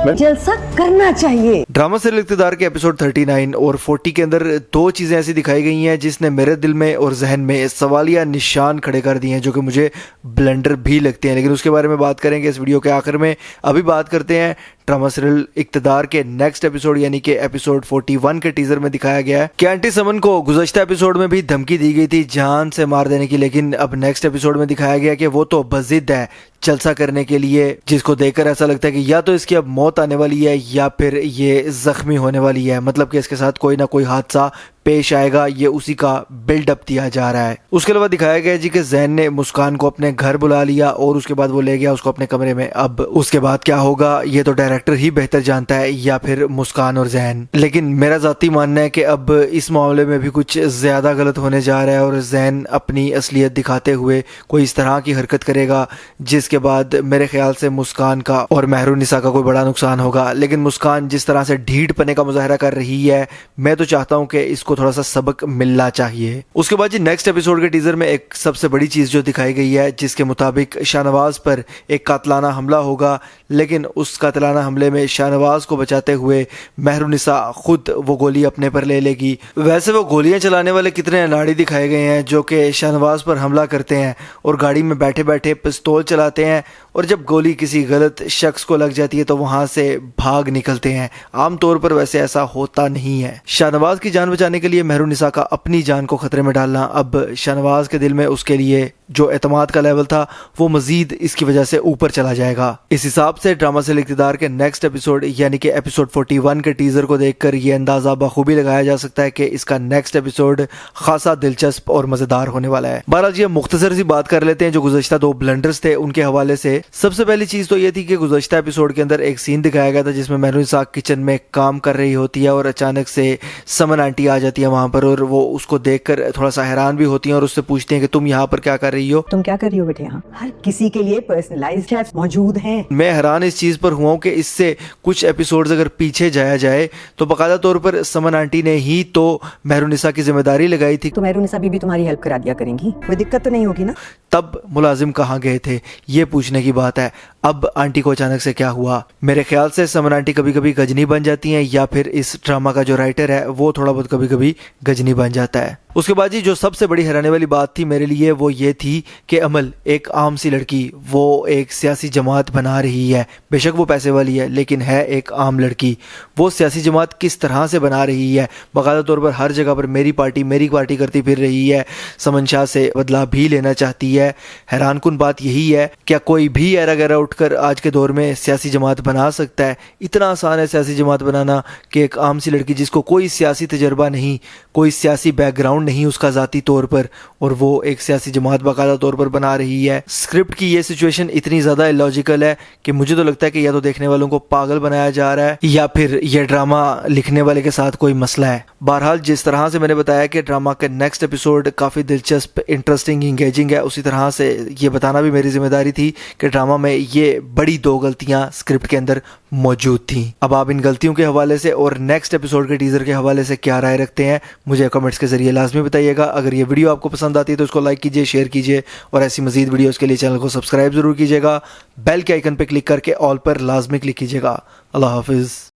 जलसा करना चाहिए। ड्रामा सीरियल इक़्तिदार के एपिसोड 39 और 40 के अंदर दो चीज़ें ऐसी दिखाई गई हैं जिसने मेरे दिल में और जहन में सवालिया निशान खड़े कर दिए हैं, जो कि मुझे ब्लंडर भी लगते हैं, लेकिन उसके बारे में बात करेंगे इस वीडियो के आखिर में। अभी बात करते हैं ड्रामा सीरियल इक़्तिदार के नेक्स्ट एपिसोड यानी कि एपिसोड 41 के टीजर में दिखाया गया है कि आंटी समन को गुज़श्ता एपिसोड में भी धमकी दी गई थी जान से मार देने की, लेकिन अब नेक्स्ट एपिसोड में दिखाया गया कि वो तो बज़िद है जलसा करने के लिए, जिसको देखकर ऐसा लगता है कि या तो इसकी अब मौत आने वाली है या फिर ये जख्मी होने वाली है, मतलब कि इसके साथ कोई ना कोई हादसा पेश आएगा, ये उसी का बिल्डअप दिया जा रहा है। उसके अलावा दिखाया गया जी कि जैन ने मुस्कान को अपने घर बुला लिया और उसके बाद वो ले गया उसको अपने कमरे में। अब उसके बाद क्या होगा ये तो डायरेक्टर ही बेहतर जानता है, या फिर मुस्कान और जैन, लेकिन मेरा ज़ाती मानना है कि अब इस मामले में भी कुछ ज़्यादा गलत होने जा रहा है और जैन अपनी असलियत दिखाते हुए कोई इस तरह की हरकत करेगा जिसके बाद मेरे ख्याल से मुस्कान का और महरुनिसा का कोई बड़ा नुकसान होगा। लेकिन मुस्कान जिस तरह से ढीठ पने का मुजाहरा कर रही है, मैं तो चाहता हूँ कि इसको थोड़ा सा सबक मिलना चाहिए। उसके बाद जी नेक्स्ट एपिसोड के टीजर में एक सबसे बड़ी चीज जो दिखाई गई है, जिसके मुताबिक शाहनवाज पर एक कातलाना हमला होगा, लेकिन उस कातलाना हमले में शाहनवाज को बचाते हुए महरुनिसा खुद वो गोली अपने पर ले लेगी। वैसे वो गोलियां चलाने वाले कितने अनाड़ी दिखाए गए हैं जो कि शाहनवाज पर हमला करते हैं और गाड़ी में बैठे बैठे पिस्तौल चलाते हैं, और जब गोली किसी गलत शख्स को लग जाती है तो वहां से भाग निकलते हैं। आमतौर पर वैसे ऐसा होता नहीं है। शाहनवाज की जान बचाने के लिए महरुनिसा का अपनी जान को खतरे में डालना, अब शाहनवाज के दिल में उसके लिए जो एतमाद का लेवल था वो मजीद इसकी वजह से ऊपर चला जाएगा। इस हिसाब से ड्रामा सीरियल इक़्तिदार के नेक्स्ट एपिसोड यानी कि एपिसोड 41 के टीजर को देखकर ये अंदाजा बखूबी लगाया जा सकता है कि इसका नेक्स्ट एपिसोड खासा दिलचस्प और मजेदार होने वाला है। बहरहाल जी मुख्तसर सी बात कर लेते हैं जो गुज़श्ता दो ब्लंडर्स थे उनके हवाले से। सबसे पहली चीज तो ये थी कि गुज़श्ता एपिसोड के अंदर एक सीन दिखाया गया था जिसमें महरुनिसा किचन में काम कर रही होती है और अचानक से समन आंटी आ जाती है वहां पर, और वो उसको देखकर थोड़ा सा हैरान भी होती हैं और उससे पूछती हैं कि तुम यहाँ पर क्या कर रही हो। तुम क्या कर रही हो बेटे यहाँ? हर किसी के लिए पर्सनलाइज्ड शेफ्स मौजूद हैं। मैं हैरान इस चीज पर हुआ हूँ कि इससे कुछ एपिसोड्स अगर पीछे जाया जाए तो बाकायदा तौर पर समन आंटी ने ही तो महरुनिसा की जिम्मेदारी लगाई थी, तो महरुनिसा भी तुम्हारी हेल्प करा दिया करेंगी, कोई दिक्कत तो नहीं होगी ना। तब मुलाजिम कहाँ गए थे ये पूछने की बात है। अब आंटी को अचानक से क्या हुआ? मेरे ख्याल से समन आंटी कभी कभी गजनी बन जाती हैं, या फिर इस ड्रामा का जो राइटर है वो थोड़ा बहुत कभी कभी गजनी बन जाता है। उसके बाद जी जो सबसे बड़ी हैरानी वाली बात थी मेरे लिए वो ये थी कि अमल एक आम सी लड़की वो एक सियासी जमात बना रही है, बेशक वो पैसे वाली है लेकिन है एक आम लड़की। वो सियासी जमात किस तरह से बना रही है, बाकायदा तौर पर हर जगह पर मेरी पार्टी करती फिर रही है, समन शाह से बदला भी लेना चाहती है। हैरान कुन बात यही है, क्या कोई भी एरा गैरा उठकर आज के दौर में सियासी जमात बना सकता है? इतना आसान है सियासी जमात बनाना कि एक आम सी लड़की जिसको कोई सियासी तजर्बा नहीं, कोई सियासी बैकग्राउंड नहीं उसका ज़ाती तौर पर, और वो एक सियासी जमात बाकायदा तौर पर बना रही है। स्क्रिप्ट की ये सिचुएशन इतनी ज़्यादा इलॉजिकल है कि मुझे तो लगता है कि या तो देखने वालों को पागल बनाया जा रहा है या फिर ये ड्रामा लिखने वाले के साथ कोई मसला है। बहरहाल जिस तरह से मैंने बताया कि ड्रामा के नेक्स्ट एपिसोड काफ़ी दिलचस्प, इंटरेस्टिंग, इंगेजिंग है, उसी तरह से ये बताना भी मेरी जिम्मेदारी थी कि ड्रामा में ये बड़ी दो गलतियां स्क्रिप्ट के अंदर मौजूद थी। अब आप इन गलतियों के हवाले से और नेक्स्ट एपिसोड के टीजर के हवाले से क्या राय रखते हैं मुझे कमेंट्स के जरिए लाजमी बताइएगा। अगर ये वीडियो आपको पसंद आती है तो उसको लाइक कीजिए, शेयर कीजिए, और ऐसी मजीद वीडियोस के लिए चैनल को सब्सक्राइब जरूर कीजिएगा। बेल के आइकन पर क्लिक करके ऑल पर लाजमी क्लिक कीजिएगा। अल्लाह हाफिज़।